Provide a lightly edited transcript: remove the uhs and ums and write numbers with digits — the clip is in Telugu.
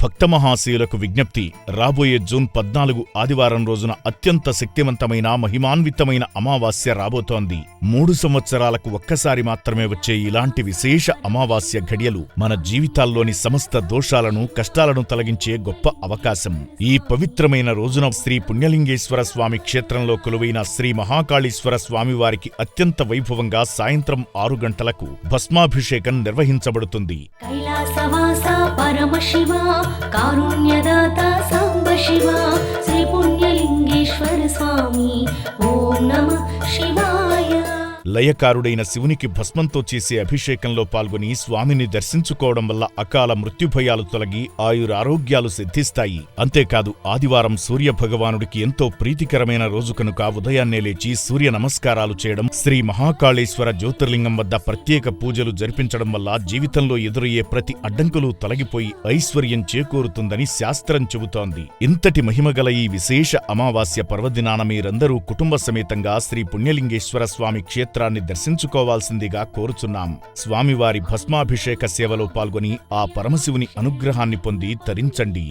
భక్తమహాశయులకు విజ్ఞప్తి. రాబోయే జూన్ 14 ఆదివారం రోజున అత్యంత శక్తివంతమైన మహిమాన్వితమైన అమావాస్య రాబోతోంది. 3 సంవత్సరాలకు ఒక్కసారి మాత్రమే వచ్చే ఇలాంటి విశేష అమావాస్య ఘడియలు మన జీవితాల్లోని సమస్త దోషాలను కష్టాలను తొలగించే గొప్ప అవకాశం. ఈ పవిత్రమైన రోజున శ్రీ పుణ్యలింగేశ్వర స్వామి క్షేత్రంలో కొలువైన శ్రీ మహాకాళీశ్వర స్వామివారికి అత్యంత వైభవంగా సాయంత్రం 6 గంటలకు భస్మాభిషేకం నిర్వహించబడుతుంది. కారుణ్యదాత సాంబ శివ శ్రీ పుణ్యలింగేశ్వర స్వామి ఓం నమః శివాయ. లయకారుడైన శివునికి భస్మంతో చేసే అభిషేకంలో పాల్గొని స్వామిని దర్శించుకోవడం వల్ల అకాల మృత్యుభయాలు తొలగి ఆయురారోగ్యాలు సిద్ధిస్తాయి. అంతేకాదు ఆదివారం సూర్య భగవానుడికి ఎంతో ప్రీతికరమైన రోజు కనుక ఉదయాన్నే లేచి సూర్య నమస్కారాలు చేయడం, శ్రీ మహాకాళేశ్వర జ్యోతిర్లింగం వద్ద ప్రత్యేక పూజలు జరిపించడం వల్ల జీవితంలో ఎదురయ్యే ప్రతి అడ్డంకులు తొలగిపోయి ఐశ్వర్యం చేకూరుతుందని శాస్త్రం చెబుతోంది. ఇంతటి మహిమగల ఈ విశేష అమావాస్య పర్వదినాన మీరందరూ కుటుంబ సమేతంగా శ్రీ పుణ్యలింగేశ్వర స్వామి క్షేత్రాన్ని దర్శించుకోవాల్సిందిగా కోరుచున్నాం. స్వామివారి భస్మాభిషేక సేవలో పాల్గొని ఆ పరమశివుని అనుగ్రహాన్ని పొంది తరించండి.